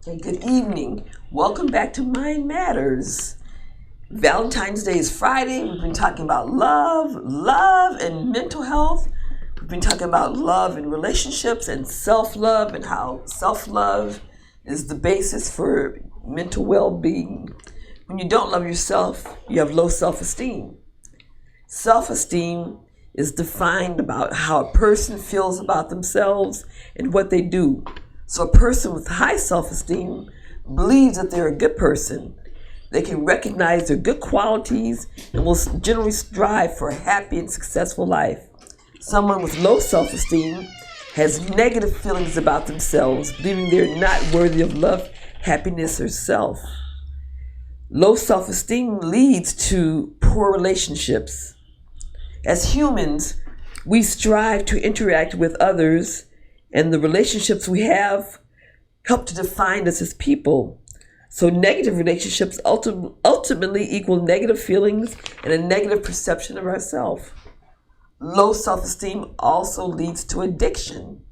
Hey, good evening. Welcome back to Mind Matters. Valentine's Day is Friday. We've been talking about love and mental health. We've been talking about love and relationships and self-love and how self-love is the basis for mental well-being. When you don't love yourself, you have low self-esteem. Self-esteem is defined about how a person feels about themselves and what they do. So a person with high self-esteem believes that they're a good person. They can recognize their good qualities and will generally strive for a happy and successful life. Someone with low self-esteem has negative feelings about themselves, believing they're not worthy of love, happiness, or self. Low self-esteem leads to poor relationships. As humans, we strive to interact with others, and the relationships we have help to define us as people. So negative relationships ultimately equal negative feelings and a negative perception of ourselves. Low self-esteem also leads to addiction.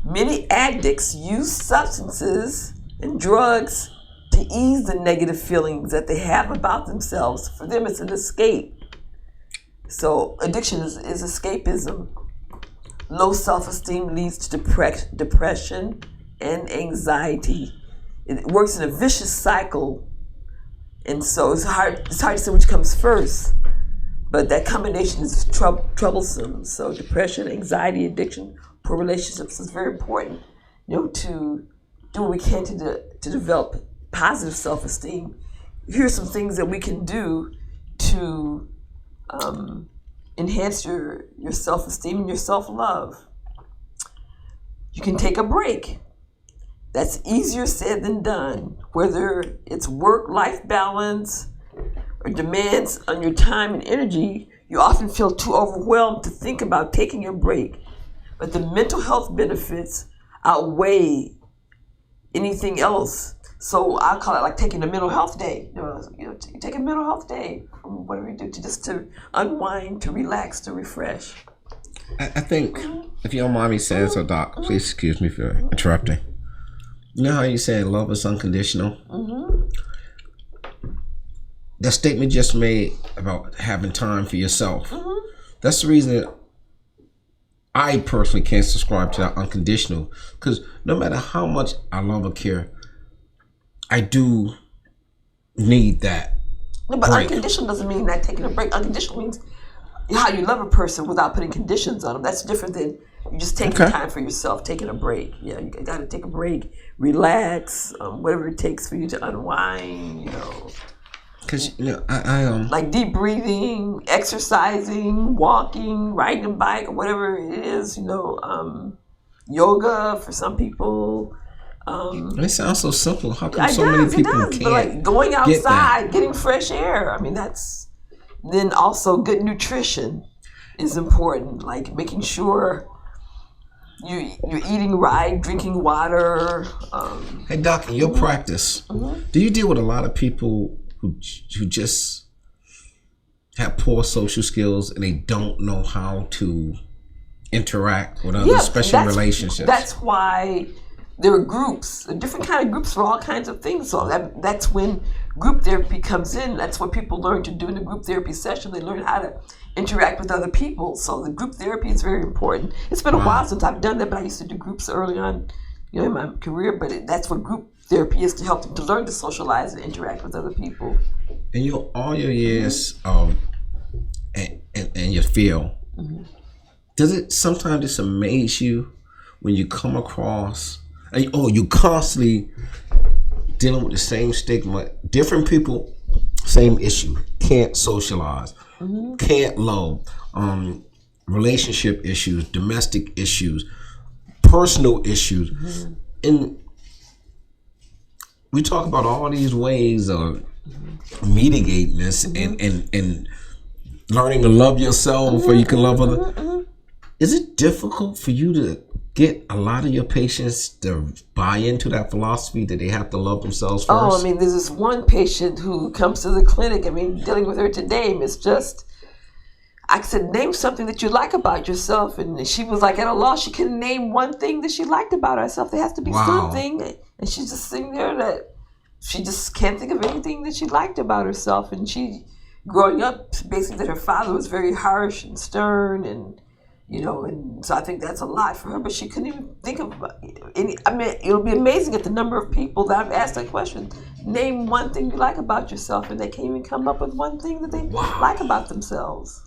Many addicts use substances and drugs to ease the negative feelings that they have about themselves. For them, it's an escape. So addiction is escapism. Low self-esteem leads to depression and anxiety. It works in a vicious cycle. And so it's hard to say which comes first. But that combination is troublesome. So depression, anxiety, addiction, poor relationships is very important, to do what we can to develop positive self-esteem. Here are some things that we can do to enhance your self-esteem and your self-love. You can take a break. That's easier said than done. Whether it's work-life balance or demands on your time and energy, you often feel too overwhelmed to think about taking a break. But the mental health benefits outweigh anything else. So I call it like taking a mental health day. Take a mental health day. Whatever you do, to unwind, to relax, to refresh. I think, if you don't mind me saying so, Doc, please excuse me for interrupting. You know how you say love is unconditional? That statement just made about having time for yourself. That's the reason I personally can't subscribe to that unconditional. Because no matter how much I love or care, I do need that. No, but break. Unconditional doesn't mean not taking a break. Unconditional means how you love a person without putting conditions on them. That's different than you just taking time for yourself, taking a break. Yeah, you got to take a break, relax, whatever it takes for you to unwind. Because I like deep breathing, exercising, walking, riding a bike, or whatever it is. Yoga for some people. It sounds so simple. How come so many people can't? But like going outside, getting fresh air. That's. Then also good nutrition is important. Like making sure you're eating right, drinking water. Hey Doc, in your practice, do you deal with a lot of people who just have poor social skills and they don't know how to interact with others, especially in relationships? That's why there are groups, different kind of groups for all kinds of things. So that's when group therapy comes in. That's what people learn to do in a group therapy session. They learn how to interact with other people. So the group therapy is very important. It's been a while since I've done that, but I used to do groups early on, in my career. But that's what group therapy is, to help them to learn to socialize and interact with other people. In all your years and your field, does it sometimes just amaze you when you come across, you constantly dealing with the same stigma, different people, same issue, can't socialize, can't love, relationship issues, domestic issues, personal issues, and we talk about all these ways of mitigating this and learning to love yourself before you can love others. Is it difficult for you to get a lot of your patients to buy into that philosophy that they have to love themselves first? There's this one patient who comes to the clinic. Dealing with her today, Miss Just, I said, name something that you like about yourself. And she was like at a loss. She couldn't name one thing that she liked about herself. There has to be something. And she's just sitting there that she just can't think of anything that she liked about herself. And she, growing up, basically that her father was very harsh and stern and, and so I think that's a lot for her, but she couldn't even think of any. I mean, it'll be amazing at the number of people that I've asked that question. Name one thing you like about yourself, and they can't even come up with one thing that they like about themselves.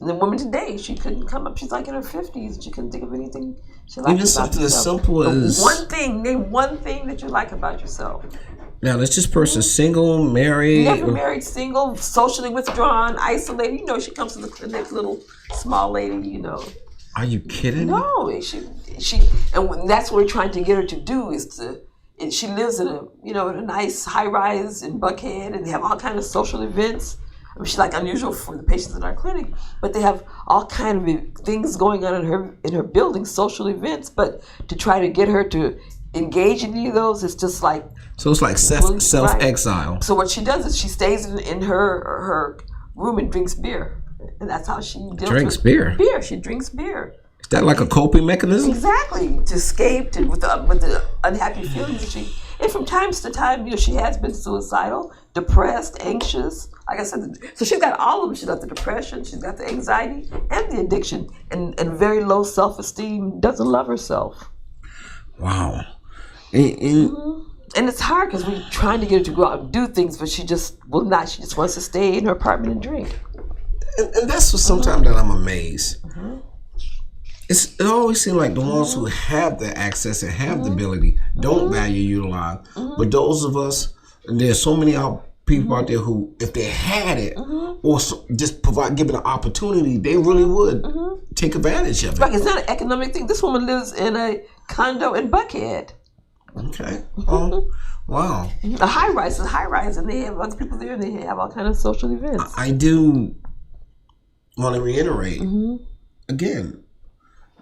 And the woman today, she couldn't come up. She's like in her 50s. She couldn't think of anything she liked about herself. Even something as simple as one thing. Name one thing that you like about yourself. Now, is this person single, married? Never married, single, socially withdrawn, isolated. She comes to the clinic, little small lady, Are you kidding? No, she, and that's what we're trying to get her to do she lives in in a nice high rise in Buckhead, and they have all kinds of social events. I mean, she's like unusual for the patients in our clinic, but they have all kinds of things going on in her building, social events. But to try to get her to engage in any of those, it's just like. So it's like self-exile. Right. So what she does is she stays in her room and drinks beer, and that's how she drinks beer. She drinks beer. Is that like a coping mechanism? Exactly, to escape with the unhappy feelings that she. And from time to time, she has been suicidal, depressed, anxious. Like I said, so she's got all of them. She's got the depression, she's got the anxiety, and the addiction, and very low self-esteem. Doesn't love herself. Wow. And it's hard because we're trying to get her to go out and do things, but she just will not. She just wants to stay in her apartment and drink. And that's what sometimes that I'm amazed. It always seems like the ones who have the access and have the ability don't value utilize. But those of us, and there's so many people out there who, if they had it, or just given an opportunity, they really would take advantage of it. Right, it's not an economic thing. This woman lives in a condo in Buckhead. Okay. Wow. A high rise, and they have other people there, and they have all kinds of social events. I do want to reiterate again.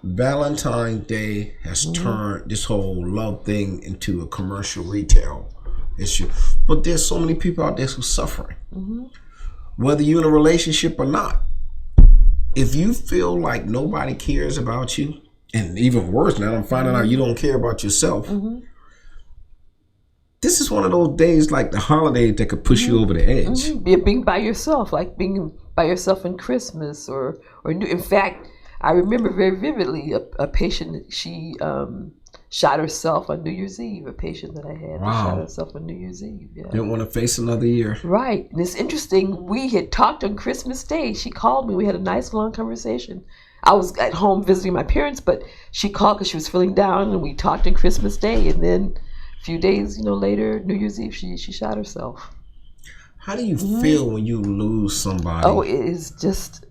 Valentine's Day has turned this whole love thing into a commercial retail issue, but there's so many people out there who's suffering. Whether you're in a relationship or not, if you feel like nobody cares about you, and even worse now, I'm finding out you don't care about yourself. This is one of those days like the holiday that could push you over the edge. Being by yourself, like being by yourself in Christmas or in fact, I remember very vividly a patient, she shot herself on New Year's Eve, a patient that I had shot herself on New Year's Eve. Yeah. Didn't want to face another year. Right. And it's interesting, we had talked on Christmas Day. She called me, we had a nice long conversation. I was at home visiting my parents, but she called because she was feeling down, and we talked on Christmas Day, and then a few days later, New Year's Eve, she shot herself. How do you feel when you lose somebody? Oh, it is just...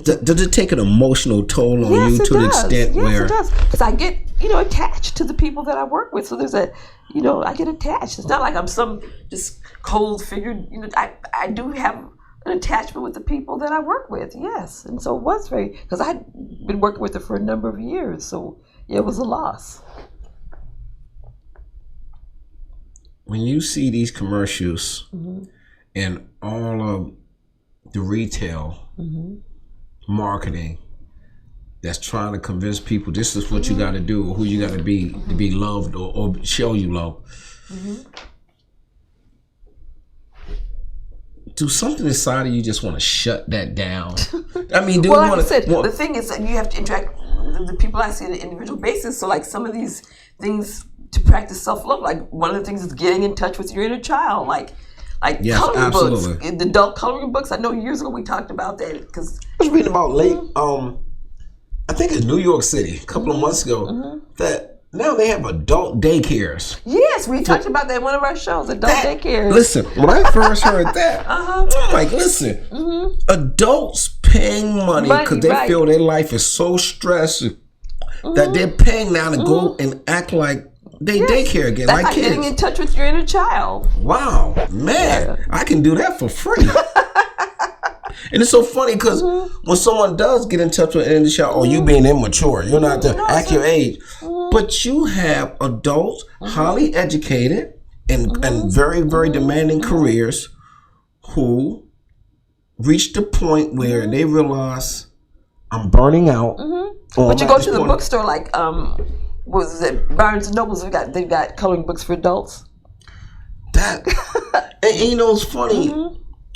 Does it take an emotional toll on you to the extent where... Yes, it does. Because I get, attached to the people that I work with. So there's I get attached. It's not like I'm some just cold figure. I do have an attachment with the people that I work with, yes. And so it was because I'd been working with her for a number of years. So, it was a loss. When you see these commercials and all of the retail marketing that's trying to convince people this is what you got to do or who you got to be loved or show you love. Do something inside of you just want to shut that down? I mean, do like I said, the thing is that you have to interact with the people I see on an individual basis. So like some of these things to practice self-love, like one of the things is getting in touch with your inner child, like yes, coloring absolutely. books, the adult coloring books. I know years ago we talked about that because I was reading about I think it's New York City a couple of months ago that now they have adult daycares. Yes, we talked about that in one of our shows, adult daycares. Listen, when I first heard that, I'm like, listen, adults paying money because they feel their life is so stressed that they're paying now to go and act like they daycare again, that's like kids. Getting in touch with your inner child. Wow, man, I can do that for free. And it's so funny because when someone does get in touch with an inner child, oh, you being immature, you're not at your age. But you have adults, highly educated and very, very demanding careers who reach the point where they realize I'm burning out. But you go to the bookstore, like was it Barnes and Nobles? They've got coloring books for adults. That and it's funny.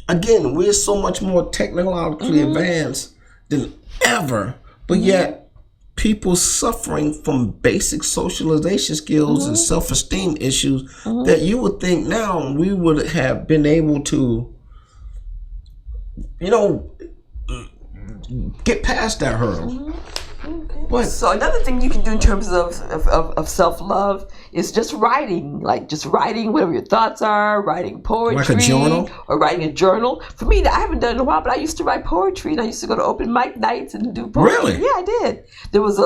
Again, we're so much more technologically advanced than ever, but yet people suffering from basic socialization skills and self-esteem issues that you would think now we would have been able to, get past that hurdle. But so another thing you can do in terms of self-love is just writing, whatever your thoughts are, writing poetry. Like a journal? Or writing a journal. For me, I haven't done it in a while, but I used to write poetry, and I used to go to open mic nights and do poetry. Really? Yeah, I did. There was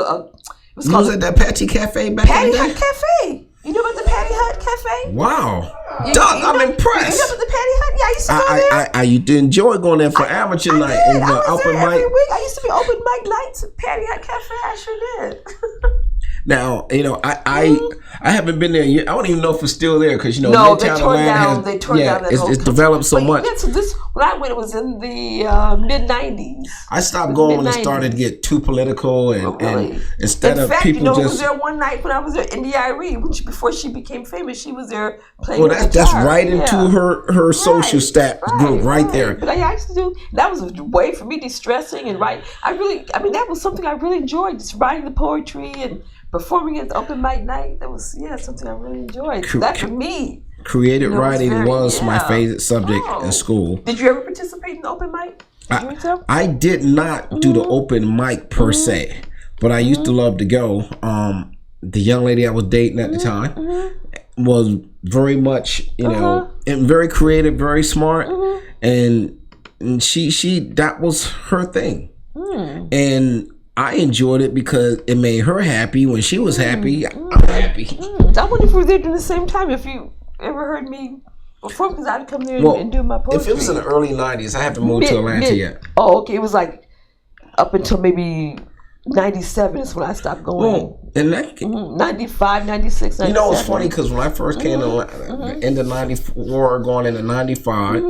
was at that Patty Cafe back in the day? Patty Hut Cafe. You know about the Patty Hut Cafe? Wow. Doug, I'm impressed. You know about the Patty Hut? Yeah, I used to go there. I used to enjoy going there for amateur night and open mic. Every week. I used to be open mic nights at Patty Hut Cafe. I sure did. Now, I haven't been there yet. I don't even know if it's still there because, no, they tore down that whole it's developed so much. Yeah, so when I went, it was in the mid-90s. I stopped going when it started to get too political and instead of people who was there one night when I was there, India Arie, before she became famous, she was there playing guitar. That's right into her social stat group right there. But I used to do, that was a way for me de-stressing and write. That was something I really enjoyed, just writing the poetry and performing at the open mic night. That was something I really enjoyed. That for me. Creative writing was my favorite subject in school. Did you ever participate in the open mic? I did not do the open mic per se, but I used to love to go. The young lady I was dating at the time was very much, and very creative, very smart, and she that was her thing, and I enjoyed it because it made her happy. When she was happy, I'm happy. I wonder if we were there during the same time. If you ever heard me perform, because I'd come there and do my poetry. If it was in the early 90s, I haven't moved to Atlanta yet. Oh, okay. It was like up until maybe 97 is when I stopped going. And that, 95, 96, 97. It's funny because when I first came to Atlanta, end of 94, going into 95,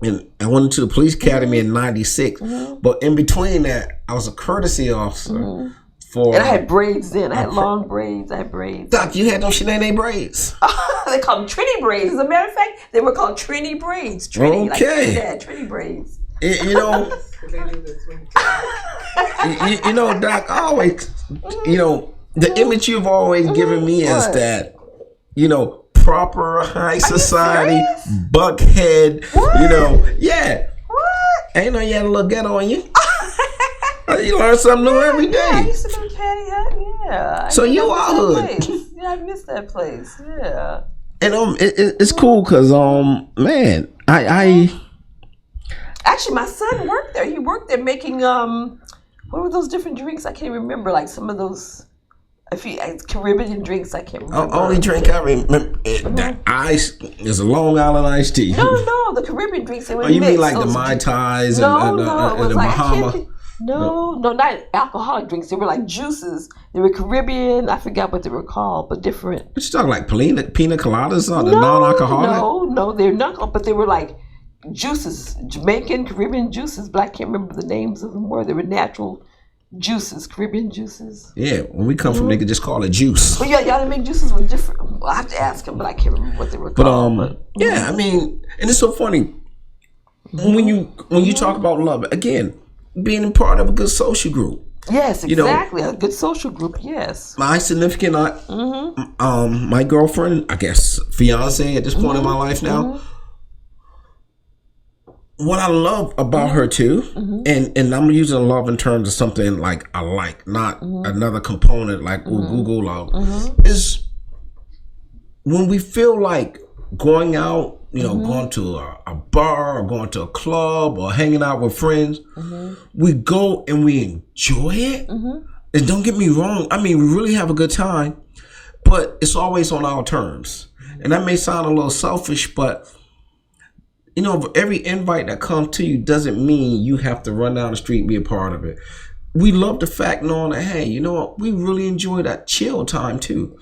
and I went into the police academy in 96. But in between that, I was a courtesy officer for... And I had braids then. I had long braids. I had braids. Doc, you had them Sinead braids. They called them Trini braids. As a matter of fact, they were called Trini braids. Trini, okay. Like Trini braids. Doc, always, the image you've always given me is that, proper high society, buckhead, yeah. What? Ain't no you had a little ghetto on you. You learn something new every day. Yeah, I used to go to Patty Hut, yeah. So you are hood. Yeah, I miss that place, yeah. And it's cool because, man, I... Actually, my son worked there. He worked there making, what were those different drinks? I can't remember, like some of those... Caribbean drinks, I can't remember. Only drink I remember, the ice is a Long Island iced tea. No, the Caribbean drinks. They were you mean like the Mai Tais and the Bahama? No, not alcoholic drinks. They were like juices. They were Caribbean. I forgot what they were called, but different. What you talking like pina coladas or the non-alcoholic? No, they're not. But they were like juices, Jamaican, Caribbean juices. But I can't remember the names of them. They were natural juices, Caribbean juices. Yeah, when we come from, they could just call it juice. Well, y'all make juices with different. Well, I have to ask them, but I can't remember what they were called. Yeah, I mean, and it's so funny when you talk about love again, being a part of a good social group. Yes, exactly. A good social group. Yes. My significant aunt, my girlfriend, I guess fiance at this point in my life now. What I love about her too, and I'm using love in terms of something like I like, not another component like Google love, is when we feel like going out, going to a bar or going to a club or hanging out with friends, we go and we enjoy it. And don't get me wrong, I mean, we really have a good time, but it's always on our terms. And that may sound a little selfish, but every invite that comes to you doesn't mean you have to run down the street and be a part of it. We love the fact knowing that, hey, you know what? We really enjoy that chill time too.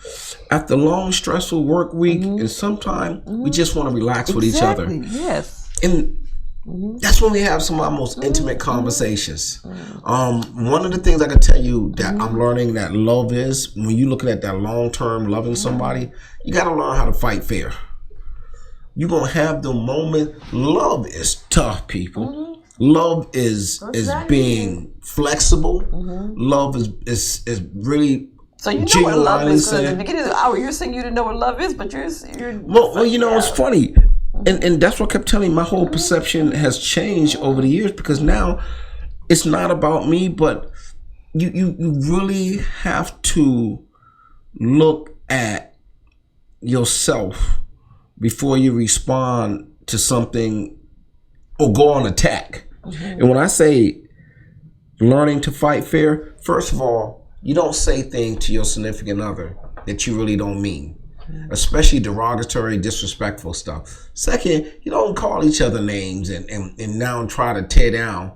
After a long, stressful work week, and sometimes we just want to relax with each other. Yes. And That's when we have some of our most intimate conversations. One of the things I can tell you that I'm learning that love is, when you're looking at that long-term loving somebody, you got to learn how to fight fair. You're going to have the moment. Love is tough, people. Love is being flexible. Love is really. So you know what love is. At the beginning of the hour, you're saying you didn't know what love is, but you're well, you know, it's funny. And that's what I kept telling you. My whole perception has changed over the years, because now it's not about me, but you really have to look at yourself before you respond to something or go on attack. And when I say learning to fight fair, first of all, you don't say things to your significant other that you really don't mean. Especially derogatory, disrespectful stuff. Second, you don't call each other names and now try to tear down.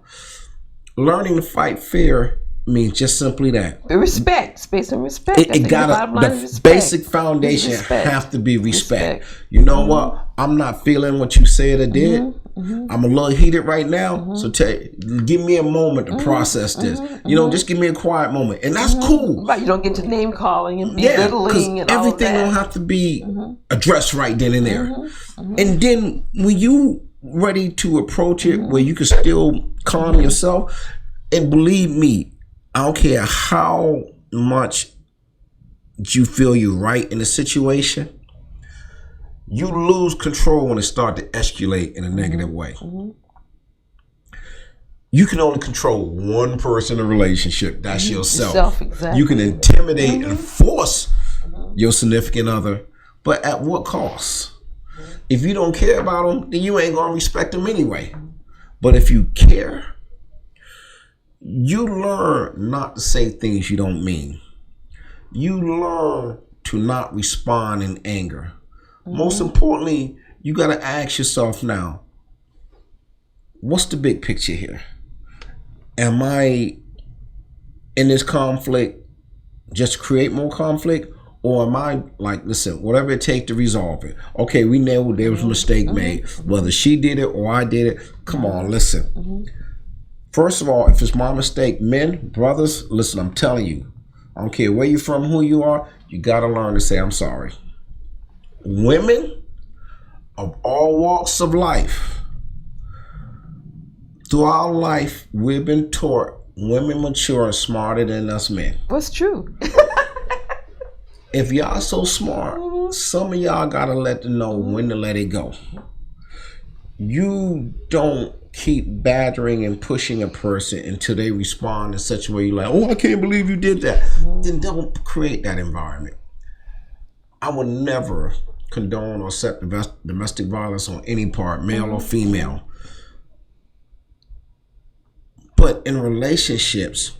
Learning to fight fair means just simply that. Respect, space and respect. It got the basic foundation have to be respect. You know what? I'm not feeling what you said or did. I'm a little heated right now, so give me a moment to process this. You know, just give me a quiet moment, and that's cool. Right, you don't get to name calling and belittling and all everything that. don't have to be addressed right then and there. And then when you ready to approach it, where you can still calm yourself, and believe me, I don't care how much you feel you're right in a situation. You lose control when it starts to escalate in a negative way. You can only control one person in a relationship. That's yourself. Exactly. You can intimidate and force your significant other, but at what cost? If you don't care about them, then you ain't going to respect them anyway. But if you care, you learn not to say things you don't mean. You learn to not respond in anger. Most importantly, you got to ask yourself now, what's the big picture here? Am I in this conflict just to create more conflict? Or am I like, listen, whatever it takes to resolve it. Okay, we know there was a mistake made. Whether she did it or I did it, come on, listen. First of all, if it's my mistake, men, brothers, listen, I'm telling you, I don't care where you're from, who you are, you got to learn to say, I'm sorry. Women of all walks of life, throughout life, we've been taught women mature and smarter than us men. What's true? If y'all so smart, some of y'all got to let them know when to let it go. You don't keep badgering and pushing a person until they respond in such a way you're like, oh, I can't believe you did that. Then don't create that environment. I will never condone or accept domestic violence on any part, male or female. But in relationships,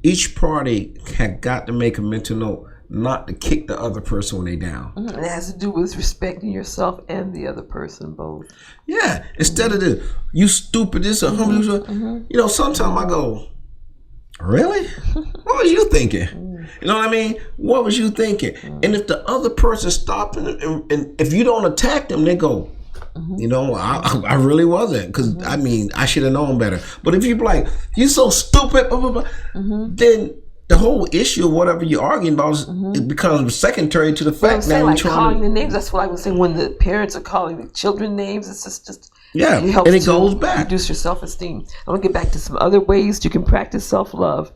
each party had got to make a mental note not to kick the other person when they down. It has to do with respecting yourself and the other person both. Yeah, instead of the, you stupid this or you know, sometimes I go, really? What was you thinking? You know what I mean? What was you thinking? And if the other person stopped and if you don't attack them, they go, you know, I really wasn't, because I mean, I should have known better. But if you be like, you're so stupid, blah, blah, blah, then the whole issue of whatever you're arguing about it becomes secondary to the fact that you're calling the names. That's what I was saying. When the parents are calling the children names, it's just yeah, it helps and it goes back. Reduce your self-esteem. I want to get back to some other ways you can practice self-love.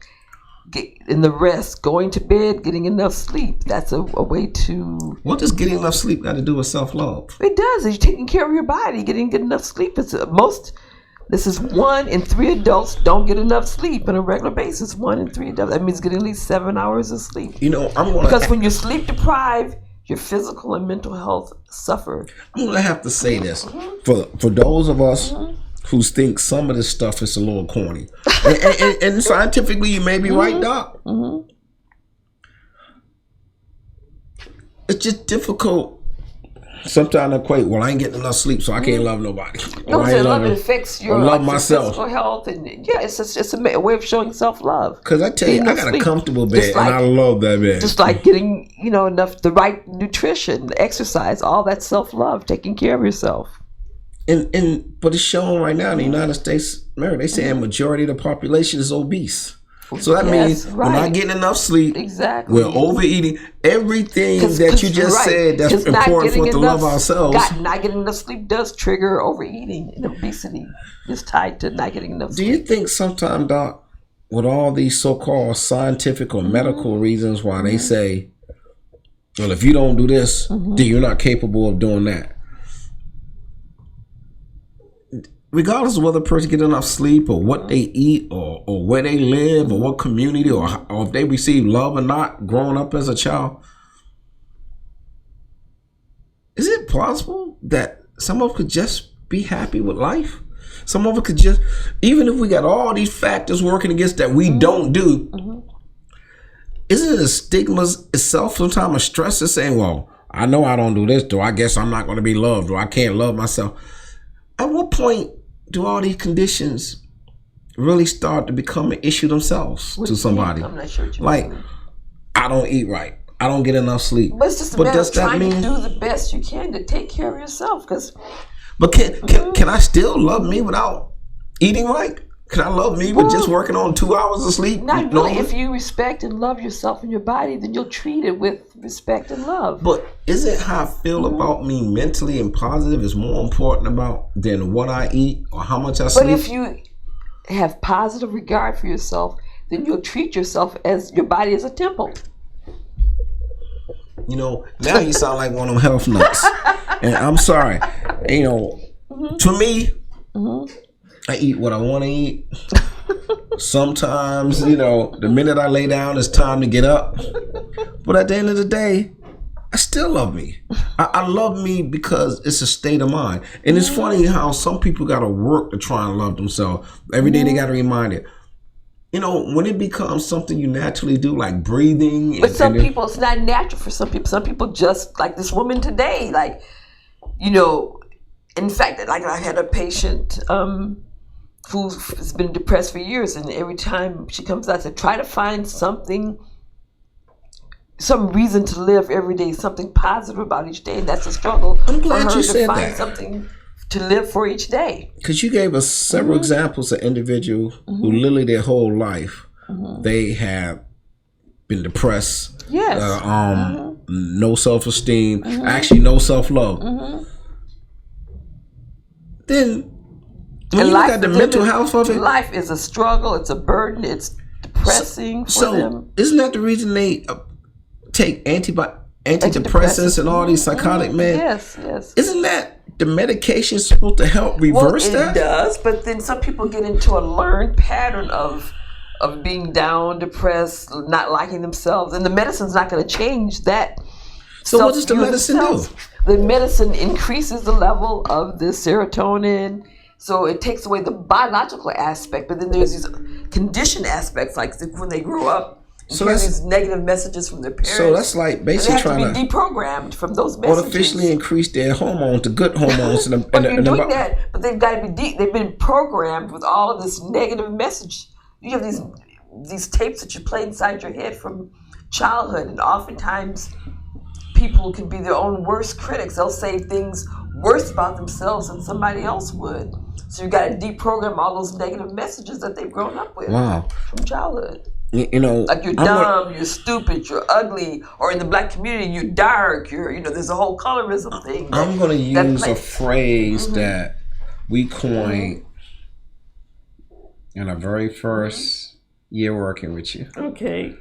Get in the rest, going to bed, getting enough sleep. That's a way to. What does getting enough sleep got to do with self-love? It does. You're taking care of your body, getting good enough sleep. This is 1 in 3 adults don't get enough sleep on a regular basis. 1 in 3 adults. That means getting at least 7 hours of sleep. You know, because when you're sleep deprived, your physical and mental health suffer. I'm gonna have to say this for those of us who think some of this stuff is a little corny, and scientifically you may be right, Doc. It's just difficult. Sometimes I equate, well, I ain't getting enough sleep, so I can't love nobody. No, love affects your love myself. Physical health, and yeah, it's a way of showing self-love. Because I tell you, I got a comfortable bed, and I love that bed. Just like getting, the right nutrition, the exercise, all that self-love, taking care of yourself. but it's shown right now in the United States, America, they say a majority of the population is obese. So that means we're not getting enough sleep. Exactly. We're overeating. Everything that you just said that's important for us to love ourselves. Not getting enough sleep does trigger overeating, and obesity is tied to not getting enough sleep. Do you think sometimes, Doc, with all these so-called scientific or medical reasons why they say, well, if you don't do this, then you're not capable of doing that? Regardless of whether a person get enough sleep or what they eat or where they live or what community or if they receive love or not growing up as a child, is it plausible that some of us could just be happy with life? Some of us could just, even if we got all these factors working against that we don't do, isn't it a stigma itself sometimes, a stress is saying, well, I know I don't do this, so I guess I'm not going to be loved, or I can't love myself. At what point do all these conditions really start to become an issue themselves to somebody? I'm not sure what you mean. I don't eat right. I don't get enough sleep. But it's just a matter of trying to do the best you can to take care of yourself. But can I still love me without eating right? Can I love me with just working on 2 hours of sleep? Not really. If you respect and love yourself and your body, then you'll treat it with respect and love. But isn't how I feel about me mentally and positive is more important than what I eat or how much I sleep? But if you have positive regard for yourself, then you'll treat yourself as your body is a temple. Now you sound like one of them health nuts. And I'm sorry. To me, I eat what I want to eat. Sometimes, the minute I lay down, it's time to get up. But at the end of the day, I still love me. I love me because it's a state of mind. And it's funny how some people got to work to try and love themselves. Every day they got to remind it. When it becomes something you naturally do, like breathing. But some people, it's not natural for some people. Some people just, like this woman today, in fact, like I had a patient who's been depressed for years, and every time she comes out, I said, try to find some reason to live every day, something positive about each day, and that's a struggle. I'm glad you said find something to live for each day. Because you gave us several examples of individuals who literally their whole life they have been depressed. Yes. No self-esteem, actually no self-love. Then when you look at the mental health of it, life is a struggle. It's a burden. It's depressing for them. Isn't that the reason they take antidepressants and all these psychotic men? Yes. Isn't that the medication supposed to help reverse that? It does, but then some people get into a learned pattern of being down, depressed, not liking themselves, and the medicine's not going to change that. So what does the medicine do? The medicine increases the level of the serotonin, so it takes away the biological aspect, but then there's these conditioned aspects, like when they grow up, and hear these negative messages from their parents. So that's like basically trying to be deprogrammed from those messages. Artificially increase their hormones to good hormones. But you're doing that, but they've got to be they've been programmed with all of this negative message. You have these tapes that you play inside your head from childhood, and oftentimes people can be their own worst critics. They'll say things worse about themselves than somebody else would. So you got to deprogram all those negative messages that they've grown up with from childhood. Like you're dumb, you're stupid, you're ugly, or in the black community you're dark. There's a whole colorism thing. I'm going to use a phrase that we coined in our very first year working with you. Okay.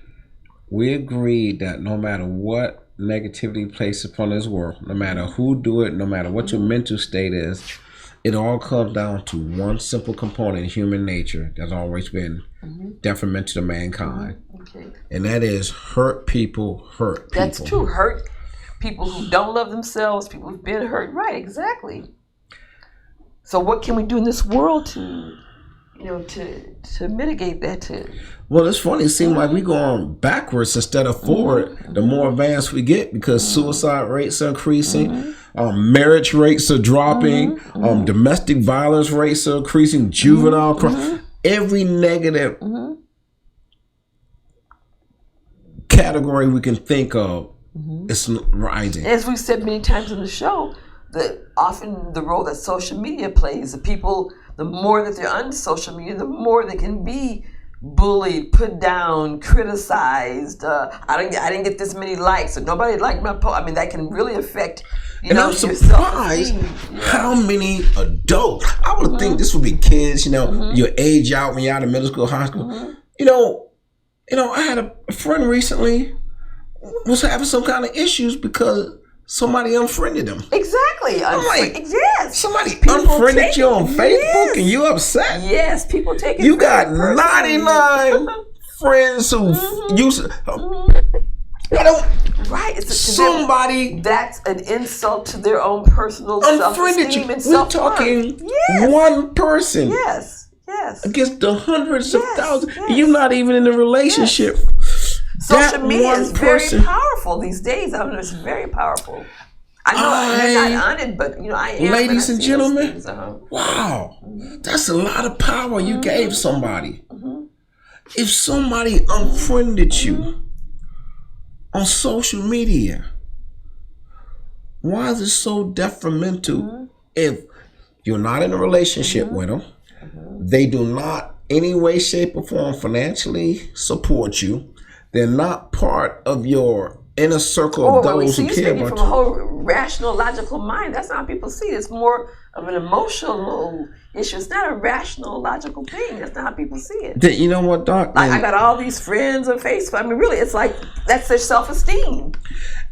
We agreed that no matter what negativity placed upon this world, no matter who do it, no matter what your mental state is, it all comes down to one simple component in human nature that's always been detrimental to mankind. Okay. And that is hurt people hurt people. That's true. Hurt people who don't love themselves, people who've been hurt. Right, exactly. So what can we do in this world to mitigate that? Well, it's funny. It seems like we're going backwards instead of forward. The more advanced we get, because suicide rates are increasing, marriage rates are dropping, domestic violence rates are increasing, juvenile crime. Every negative category we can think of is rising. As we've said many times in the show, often the role that social media plays. The people, the more that they're on social media, the more they can be bullied, put down, criticized. I didn't get this many likes, or nobody liked my post. I mean, that can really affect. I'm surprised how many adults. I would think this would be kids. Your age out when you're out of middle school, high school. I had a friend recently was having some kind of issues because somebody unfriended them. Exactly. I'm like, yes. Somebody unfriended you on Facebook and you upset? Yes, people take it. You got 99 friends who use Right. Somebody that's an insult to their own personal self-esteem and self-worth. We're talking one person. Yes. Against the hundreds of thousands. You're not even in a relationship. Social media is very powerful these days. I know it's very powerful. I know you're not on it, but I am. Ladies and gentlemen, wow, that's a lot of power you gave somebody. If somebody unfriended you on social media, why is it so detrimental if you're not in a relationship with them? They do not any way, shape, or form financially support you. They're not part of your inner circle of those who care about you. From a whole rational, logical mind, that's not how people see it. It's more of an emotional issue. It's not a rational, logical thing. That's not how people see it. You know what, Doc? I got all these friends on Facebook. I mean, really, it's like that's their self-esteem.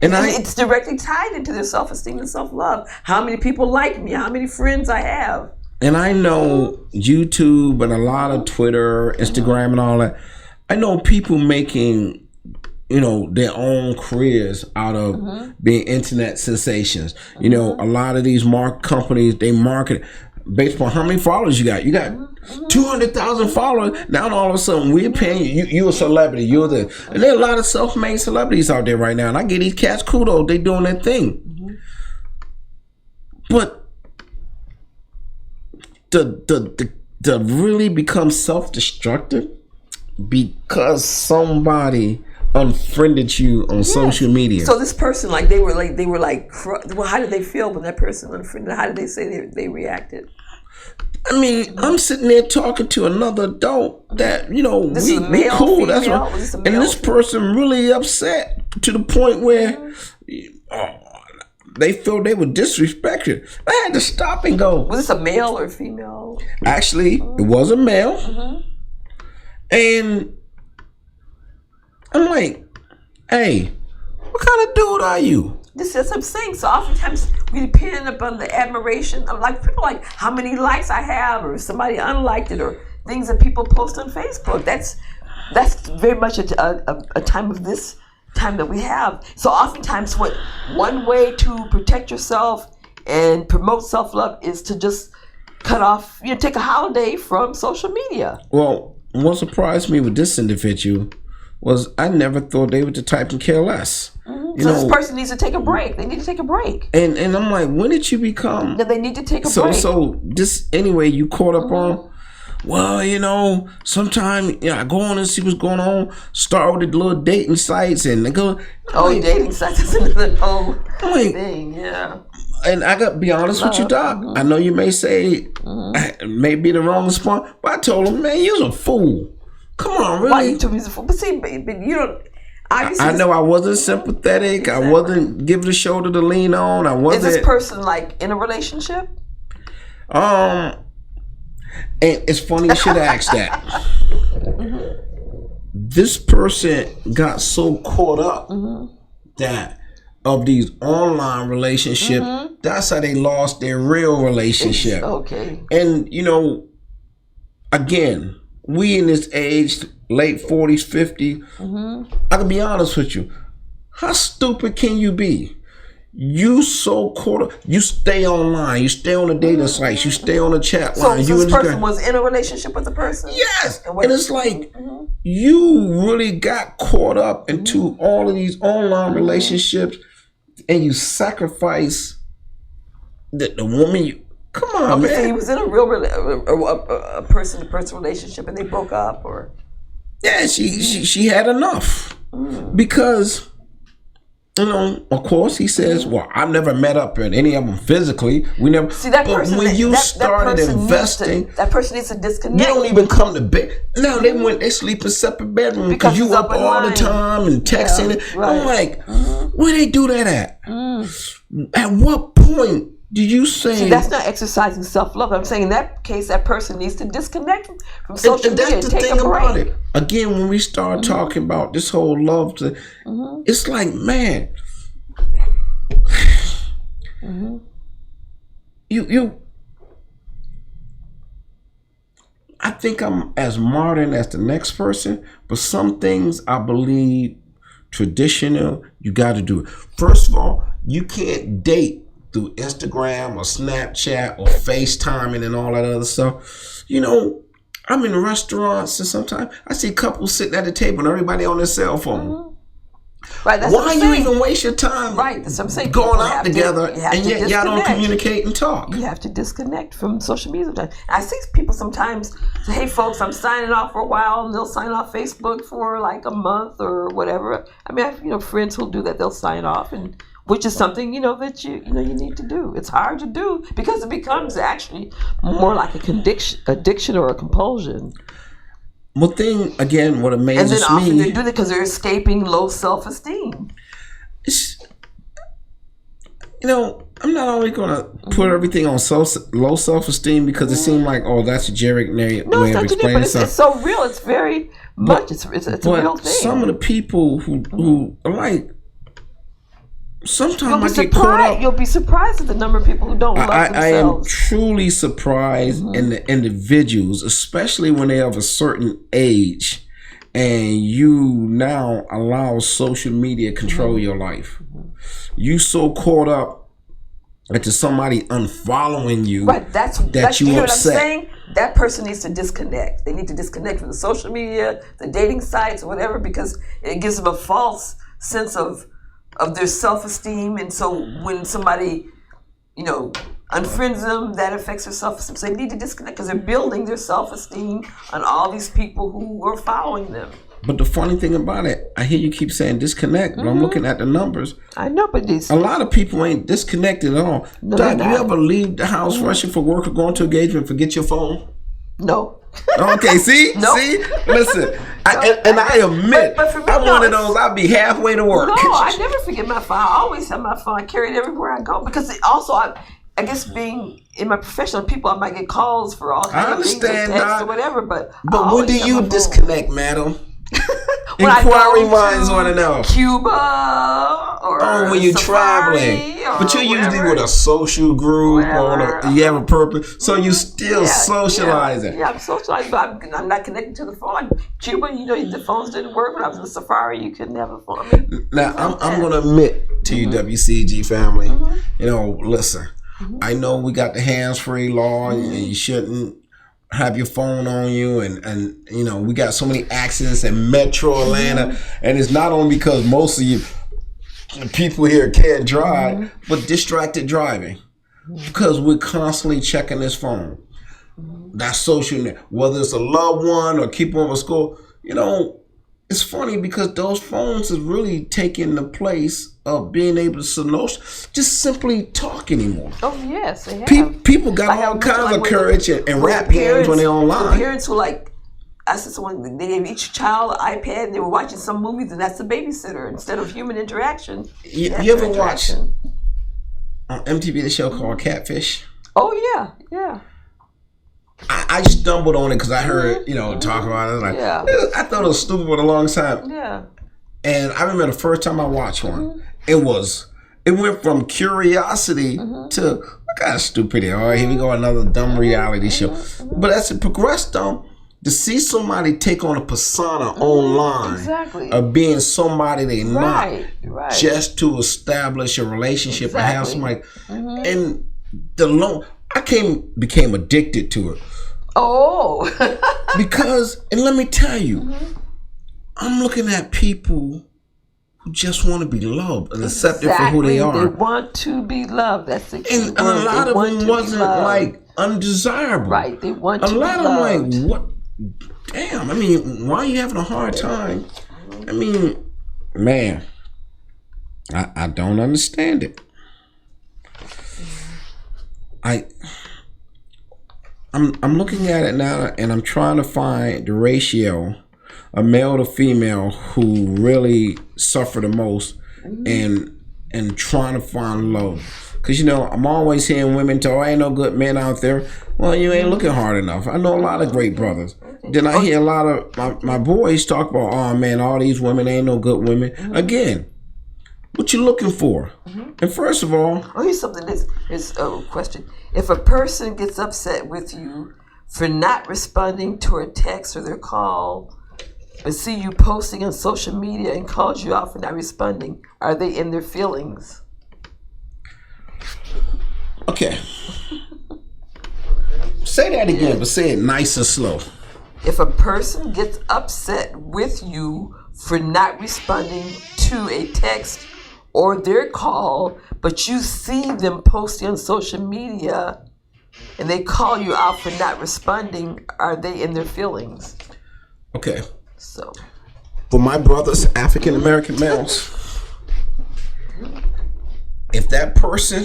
And it's directly tied into their self-esteem and self-love. How many people like me? How many friends I have? And I know YouTube and a lot of Twitter, Instagram, and all that. I know people making, their own careers out of being internet sensations. A lot of these companies, they market based upon how many followers you got. You got 200,000 followers. Now all of a sudden we're paying you. You're a celebrity. And there are a lot of self-made celebrities out there right now. And I give these cats kudos. They doing their thing. But to really become self-destructive because somebody unfriended you on social media. So this person, they were like, well, how did they feel when that person unfriended? How did they say they reacted? I mean, I'm sitting there talking to another adult that, we female? cool. That's right. And this person really upset to the point where they felt they were disrespected. I had to stop and go. Was this a male or female? Actually, it was a male. And I'm like, hey, what kind of dude are you? This is what I'm saying. So oftentimes we depend upon the admiration of people like how many likes I have, or somebody unliked it, or things that people post on Facebook. That's very much a time of this time that we have. So oftentimes one way to protect yourself and promote self-love is to just cut off, take a holiday from social media. Well, what surprised me with this individual was I never thought they were the type to care less. So this person needs to take a break. They need to take a break. And I'm like, when did you become? They need to take a break. So this anyway, you caught up on. Well, sometimes I go on and see what's going on. Start with the little dating sites and they go. Dating sites is another whole thing. Yeah. And I got to be honest with you, Doc. I know you may say may be the wrong response, but I told him, man, you're a fool. Come on, really? Why you told me he's a fool? But see, but you don't. I know I wasn't sympathetic. Exactly. I wasn't giving the shoulder to lean on. I wasn't. Is this person in a relationship? And it's funny you should ask that. This person got so caught up that of these online relationships, that's how they lost their real relationship. Okay. And again, we in this age, late 40s, 50s, I can be honest with you. How stupid can you be? You so caught up. You stay online. You stay on the dating sites. You stay on the chat line. So this person was in a relationship with the person? Yes. And it's like you really got caught up into all of these online relationships and you sacrifice the woman come on, man. So he was in a real a person-to-person relationship and they broke up, or? Yeah, she had enough because Of course, he says, "Well, I've never met up with any of them physically. We never." See that but person. When you that started person investing, that person needs to disconnect. you don't even come to bed. No, they sleep in separate bedrooms because you up all the time and texting. I'm like, where they do that at? At what point do you say? See, that's not exercising self-love. I'm saying in that case, that person needs to disconnect from social media and take a break. About it. Again, when we start talking about this whole love thing, it's like, man, you. I think I'm as modern as the next person, but some things I believe traditional, you got to do it. First of all, you can't date through Instagram or Snapchat or FaceTiming and all that other stuff. I'm in restaurants and sometimes I see couples sitting at the table and everybody on their cell phone. Right, that's why you even waste your time that's what I'm saying. Going out together and yet y'all don't communicate and talk? You have to disconnect from social media. I see people sometimes say, hey folks, I'm signing off for a while, and they'll sign off Facebook for like a month or whatever. I mean, I have friends who'll do that. They'll sign off, and which is something that you need to do. It's hard to do because it becomes actually more like addiction or a compulsion. One thing, again, what amazes me... And then often they do that because they're escaping low self-esteem. I'm not only going to put everything on low self-esteem because it seems like, that's a generic way of explaining something. It's so real. It's very much. It's a real thing. Some of the people who are like... Sometimes I get caught up. You'll be surprised at the number of people who don't love themselves. I am truly surprised in the individuals, especially when they're of a certain age, and you now allow social media control your life. You so caught up into somebody unfollowing you, that you upset. What I'm saying? That person needs to disconnect. They need to disconnect from the social media, the dating sites, or whatever, because it gives them a false sense of their self-esteem, and so when somebody, unfriends them, that affects their self-esteem. So they need to disconnect because they're building their self-esteem on all these people who are following them. But the funny thing about it, I hear you keep saying disconnect, but I'm looking at the numbers. I know, but a lot of people ain't disconnected at all. No, Doc, you ever leave the house rushing for work or going to engagement, forget your phone? No. Okay, see? Nope. See? Listen, I admit, but for me, I'm one of those, I'll be halfway to work. No, I never forget my phone. I always have my phone. I carry it everywhere I go because I guess being in my professional people, I might get calls for all kinds of things, or text or whatever. But when do you disconnect, madam? Inquiry minds want to know. Cuba or when you're traveling. But you're usually with a social group or you have a purpose. So you still socializing. Yeah, I'm socializing, but I'm not connected to the phone. Cuba, the phones didn't work. When I was in the safari, you couldn't have a phone. Now, I'm going to admit to you, WCEG family, listen, I know we got the hands-free law and you shouldn't have your phone on you, and we got so many accidents in Metro Atlanta, and it's not only because most of you people here can't drive, but distracted driving because we're constantly checking this phone. That social net, whether it's a loved one or keep on with school, it's funny because those phones is really taking the place of being able to just simply talk anymore. Oh yes, they have. People got all kinds of courage and rap games when they're online. Parents who I said someone, they gave each child an iPad and they were watching some movies, and that's the babysitter instead of human interaction. You ever watch on MTV the show called Catfish? Oh yeah. I stumbled on it because I heard, talk about it. I thought it was stupid for a long time. Yeah. And I remember the first time I watched one, it went from curiosity to, what kind of stupidity? All right, here we go, another dumb reality show. But as it progressed, though, to see somebody take on a persona online of being somebody they're not, just to establish a relationship and have somebody, and became addicted to it. Oh. Because, and let me tell you, I'm looking at people who just want to be loved and accepted for who they are. They want to be loved. That's the key. And a lot of them wasn't undesirable. Right. They want to be loved. A lot of them what? Damn. I mean, why are you having a hard time? I mean, man. I don't understand it. I'm looking at it now, and I'm trying to find the ratio of male to female who really suffer the most, and trying to find love. Because, I'm always hearing women tell, ain't no good men out there. Well, you ain't looking hard enough. I know a lot of great brothers. Then I hear a lot of my boys talk about, oh man, all these women ain't no good women. Again, what you looking for? And first of all, here's something is a question. If a person gets upset with you for not responding to a text or their call, but see you posting on social media and calls you out for not responding, are they in their feelings? Okay. Say that again, but say it nice and slow. If a person gets upset with you for not responding to a text or their call, but you see them posting on social media and they call you out for not responding, are they in their feelings? Okay. So, for my brothers, African American males, if that person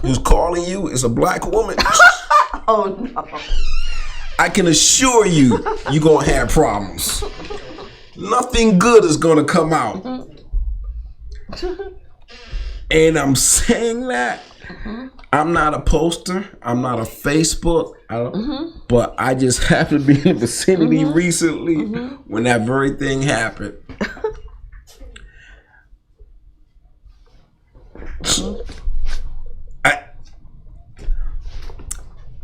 who's calling you is a black woman, oh no, I can assure you, you're going to have problems. Nothing good is going to come out. And I'm saying that. I'm not a poster. I'm not a Facebook. But I just happened to be in the vicinity recently when that very thing happened.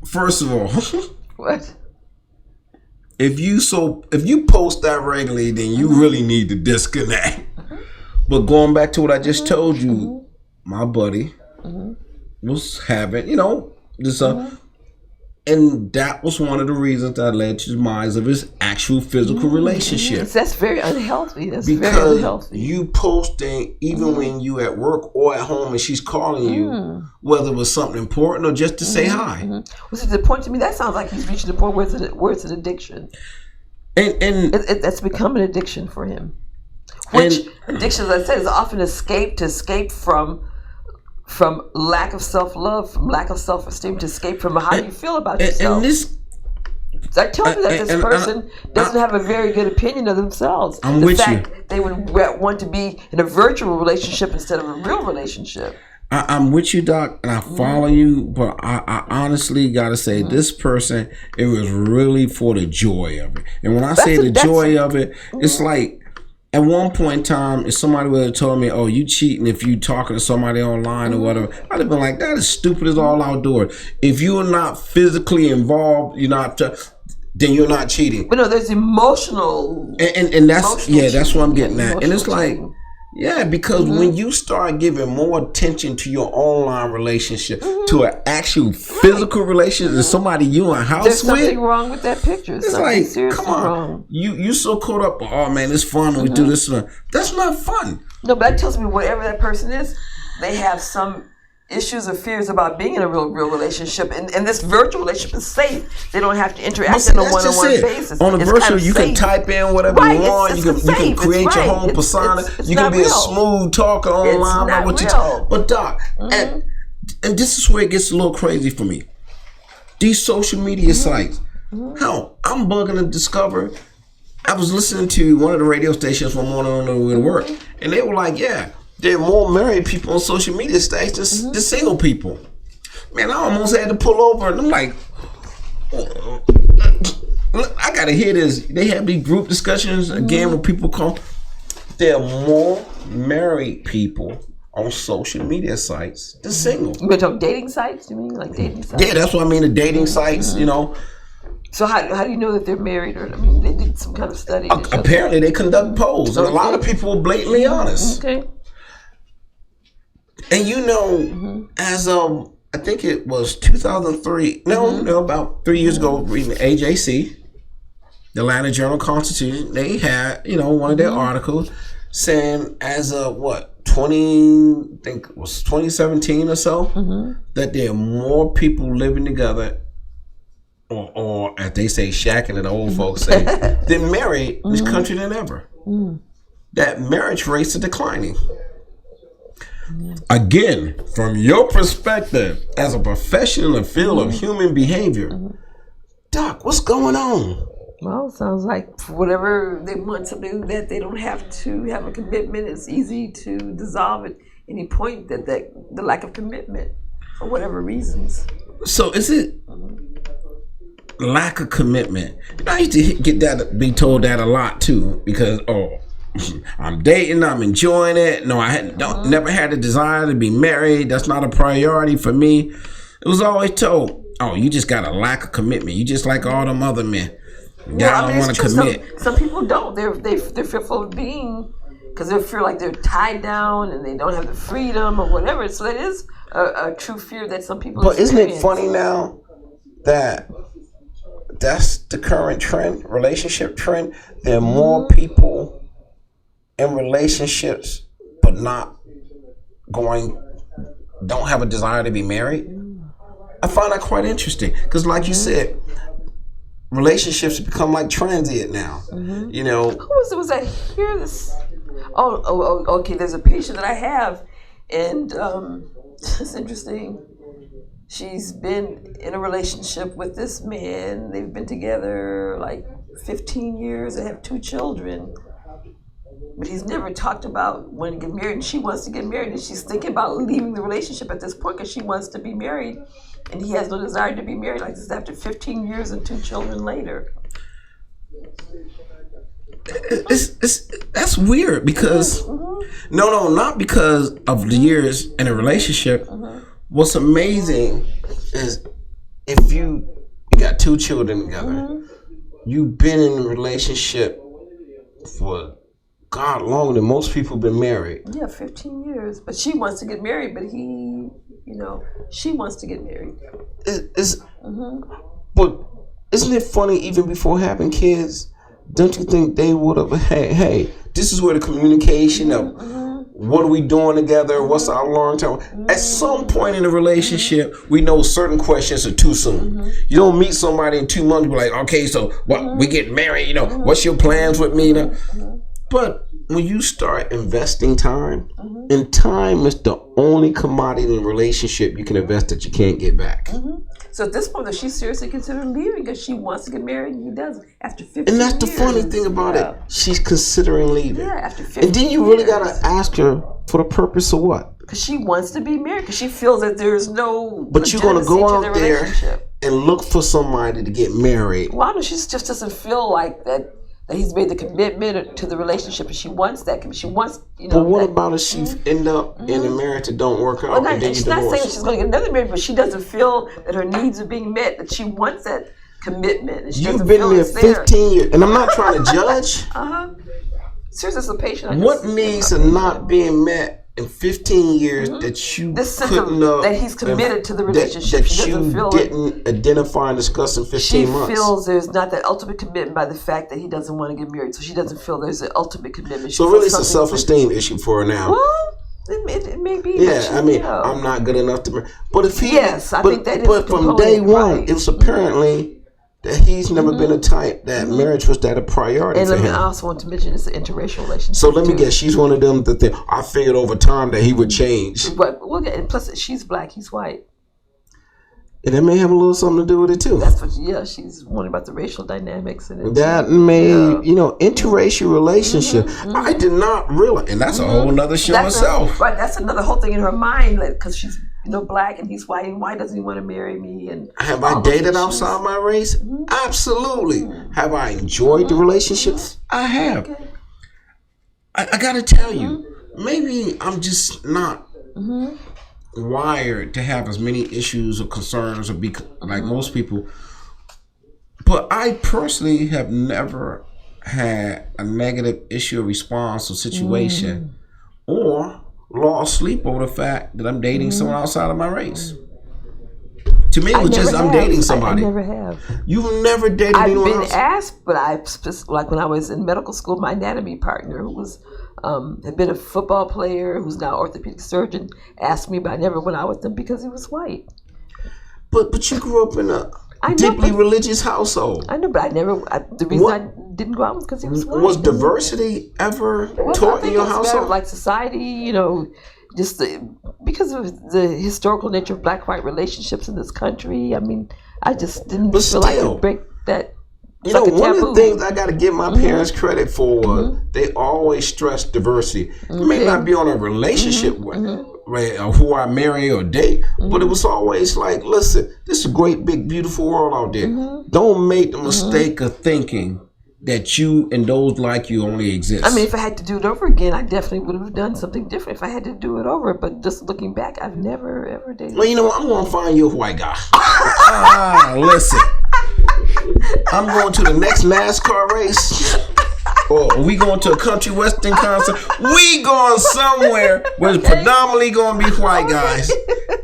First of all, what? If you post that regularly, then you really need to disconnect. But going back to what I just told you, my buddy was having, this and that was one of the reasons that led to the demise of his actual physical relationship. That's very unhealthy. That's because very unhealthy. You posting even when you at work or at home and she's calling you, whether it was something important or just to say hi. Well, see, the point to me, that sounds like he's reaching the point where it's an addiction. And that's become an addiction for him. Which addiction, as I said, is often to escape from lack of self-love, from lack of self-esteem, to escape from how you feel about yourself. And this, I told you that this person doesn't have a very good opinion of themselves. I'm with you. They would want to be in a virtual relationship instead of a real relationship. I'm with you, Doc, and I follow you, but I honestly got to say, this person, it was really for the joy of it. And when I say the joy of it, it's like, at one point in time, if somebody would have told me, oh, you cheating if you talking to somebody online or whatever, I'd have been like, that is stupid as all outdoors. If you're not physically involved, then you're not cheating. But no, there's emotional. And that's, that's what I'm getting at. And it's like, cheating. Yeah, because when you start giving more attention to your online relationship, to an actual physical relationship, and somebody you in house There's with, something wrong with that picture. it's like, come on, wrong. You so caught up. Oh man, it's fun. We do this. That's not fun. No, but that tells me whatever that person is, they have some issues or fears about being in a real relationship, and this virtual relationship is safe. They don't have to interact on a one-on-one basis. On the virtual, you can type in whatever you want. You can create your own persona. You can be a smooth talker online about what you talk. But Doc, and this is where it gets a little crazy for me. These social media sites. Hell, I'm bugging to discover. I was listening to one of the radio stations one morning on the way to work, and they were like, "Yeah, there are more married people on social media sites than single people." Man, I almost had to pull over, and I'm like, I gotta hear this. They have these group discussions again when people call. There are more married people on social media sites than single. You talk dating sites? You mean like dating sites? Yeah, that's what I mean. The dating sites, So how do you know that they're married? Or they did some kind of study. Apparently, they conduct polls, and a lot of people are blatantly honest. Okay. And as of, I think it was 2003, about 3 years ago, reading the AJC, the Atlanta Journal-Constitution, they had, one of their articles saying as of 2017 or so, that there are more people living together, or as they say, shacking, and the old folks say, than married in this country than ever. That marriage rates are declining. Again, from your perspective as a professional in the field of human behavior, Doc, what's going on? Well, it sounds like for whatever they want to do, that they don't have to have a commitment. It's easy to dissolve at any point. That the lack of commitment, for whatever reasons. So is it lack of commitment? I used to be told that a lot too, because I'm dating, I'm enjoying it. No, never had a desire to be married. That's not a priority for me. It was always told, you just got a lack of commitment. You just like all them other men. Y'all don't want to commit. Some people don't. They're fearful of being, because they feel like they're tied down and they don't have the freedom or whatever. So that is a true fear that some people experience. Isn't it funny now that that's the current trend, relationship trend? There are more people in relationships but don't have a desire to be married. I find that quite interesting, because like you said, relationships become like transient now. You know, who was I hear this? Okay, there's a patient that I have, and it's interesting. She's been in a relationship with this man. They've been together like 15 years. They have 2 children. But he's never talked about wanting to get married, and she wants to get married, and she's thinking about leaving the relationship at this point because she wants to be married, and he has no desire to be married like this after 15 years and 2 children later. That's weird, because no, not because of the years in a relationship. What's amazing is if you got 2 children together, you've been in a relationship for God longer than most people have been married. Yeah, 15 years. But she wants to get married, but she wants to get married. But isn't it funny, even before having kids, don't you think they would have, hey, this is where the communication of what are we doing together, what's our long term. At some point in a relationship, we know certain questions are too soon. You don't meet somebody in 2 months, you're like, okay, so what, we get married, what's your plans with me? But when you start investing time, and time is the only commodity in a relationship you can invest that you can't get back. So at this point, does she seriously consider leaving because she wants to get married and he doesn't after 15 years? And that's the funny thing about it. She's considering leaving. Yeah, after 15 years. And then you really got to ask her for the purpose of what? Because she wants to be married, because she feels that there's no But you're going to go out there and look for somebody to get married. Why don't she just doesn't feel like that he's made the commitment to the relationship, and she wants that. She wants, But what about if she end up in a marriage that don't work out, and then she's not saying she's going to get another marriage, but she doesn't feel that her needs are being met, that she wants that commitment. And you've been there 15 years, and I'm not trying to judge. Seriously, as a patient, what needs are not being met in 15 years that you couldn't that he's committed to the relationship. That you didn't identify and discuss in 15 months. She feels there's not that ultimate commitment by the fact that he doesn't want to get married. So she doesn't feel there's an ultimate commitment. So really it's a self-esteem issue for her now. Well, it may be. Yeah, I'm not good enough to marry. But if he, I think that is. But from day one, it was apparently that he's never been a type that marriage was that a priority for him. And I also want to mention it's an interracial relationship. So let me guess, she's one of them that I figured over time that he would change. But and plus she's black, he's white. And that may have a little something to do with it too. That's what. She's wondering about the racial dynamics and that may, interracial relationship. I did not realize, and that's a whole nother show itself. Right, that's another whole thing in her mind, because she's black and he's white, and why doesn't he want to marry me? And have I dated outside my race? Absolutely. Have I enjoyed the relationships? I have. Okay. I got to tell you, maybe I'm just not wired to have as many issues or concerns or be like most people. But I personally have never had a negative issue or response or situation or lost sleep over the fact that I'm dating someone outside of my race. To me, it was just I'm dating somebody. I never have. You've never dated anyone else? I've been asked, but like when I was in medical school, my anatomy partner, who was had been a football player, who's now an orthopedic surgeon, asked me, but I never went out with him because he was white. But you grew up in a deeply religious household. I know, but the reason I didn't go out was because he was white. Was diversity ever taught in your household? Like society, because of the historical nature of black-white relationships in this country. I mean, I just didn't feel like I could break that. You know, one of the things I got to give my parents credit for was they always stress diversity. It may not be on a relationship or who I marry or date, but it was always like, listen, this is a great, big, beautiful world out there. Don't make the mistake of thinking that you and those like you only exist. I mean, if I had to do it over again, I definitely would have done something different if I had to do it over. But just looking back, I've never, ever dated. Well, you know what? I'm going to find you a white guy. Listen. I'm going to the next NASCAR race. Or we going to a country western concert. We going somewhere where it's predominantly going to be white guys.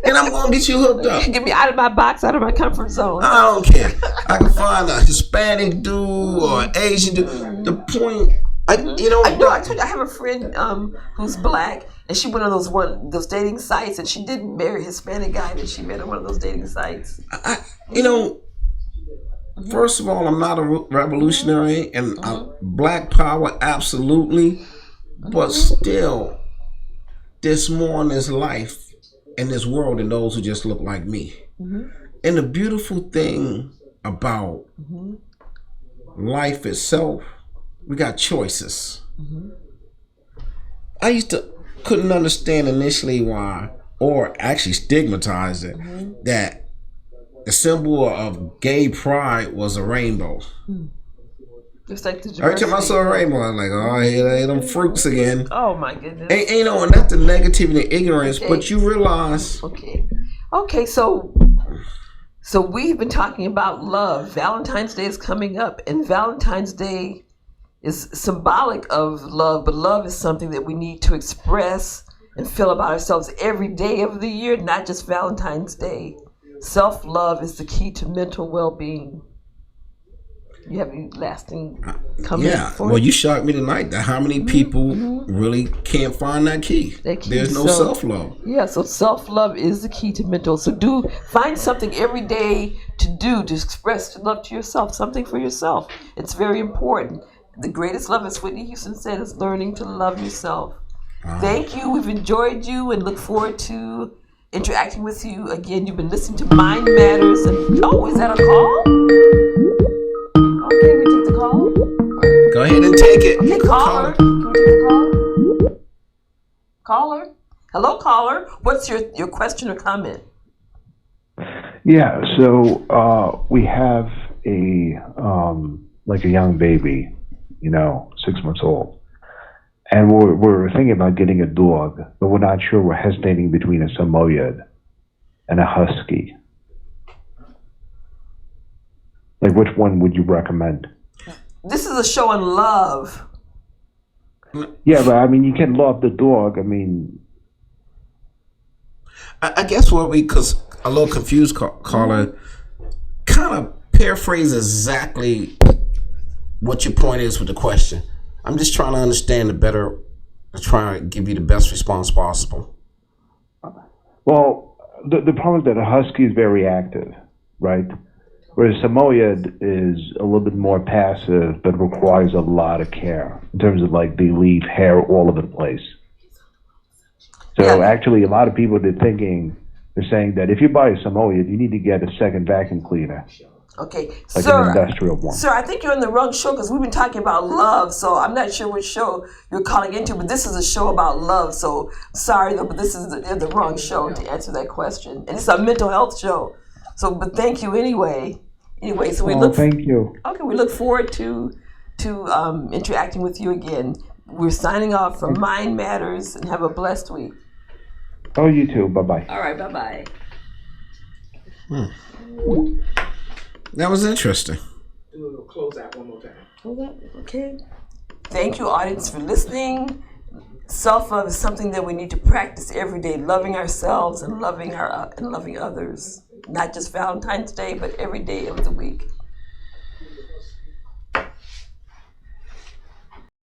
And I'm going to get you hooked up. Get me out of my box, out of my comfort zone. I don't care. I can find a Hispanic dude or an Asian dude. The point, I have a friend who's black, and she went on those dating sites, and she did marry a Hispanic guy that she met on one of those dating sites. First of all, I'm not a revolutionary, and black power, absolutely. But still, there's more in this life, in this world, than those who just look like me. And the beautiful thing about life itself, we got choices. I couldn't understand initially why, or actually stigmatize it, that the symbol of gay pride was a rainbow. Just like the every time I saw a rainbow, I was like, oh, here them fruits again. Oh my goodness. And not the negativity and ignorance, but you realize. Okay, so we've been talking about love. Valentine's Day is coming up, and Valentine's Day is symbolic of love, but love is something that we need to express and feel about ourselves every day of the year, not just Valentine's Day. Self-love is the key to mental well-being. You have any lasting comment? Yeah, well, you shocked me tonight that how many people really can't find that key. There's no self-love. Yeah, so self-love is the key to mental. So find something every day to do to express love to yourself, something for yourself. It's very important. The greatest love, as Whitney Houston said, is learning to love yourself. Thank you. We've enjoyed you and look forward to interacting with you again. You've been listening to Mind Matters. And is that a call? Okay, we take the call. Go ahead and take it. Okay, caller. Can we take the call? Caller. Hello, caller. What's your question or comment? Yeah, so we have a young baby, 6 months old. And we're thinking about getting a dog, but we're not sure. We're hesitating between a Samoyed and a Husky. Like, which one would you recommend? This is a show on love. Yeah, but I mean, you can love the dog. I mean, I guess because a little confused caller, kind of paraphrase exactly what your point is with the question. I'm just trying to understand it better, trying to give you the best response possible. Well, the problem is that a Husky is very active, right? Whereas Samoyed is a little bit more passive, but requires a lot of care in terms of they leave hair all over the place. So actually, a lot of people they're saying that if you buy a Samoyed, you need to get a second vacuum cleaner. Okay, an industrial one. Sir, I think you're on the wrong show because we've been talking about love, so I'm not sure which show you're calling into, but this is a show about love, so sorry though, but this is the wrong show to answer that question. And it's a mental health show, but thank you anyway. So thank you. Okay, we look forward to interacting with you again. We're signing off from Mind Matters, and have a blessed week. Oh, you too. Bye-bye. All right, bye-bye. That was interesting. Do a little close out one more time. Okay. Thank you, audience, for listening. Self-love is something that we need to practice every day, loving ourselves and loving others. Not just Valentine's Day, but every day of the week.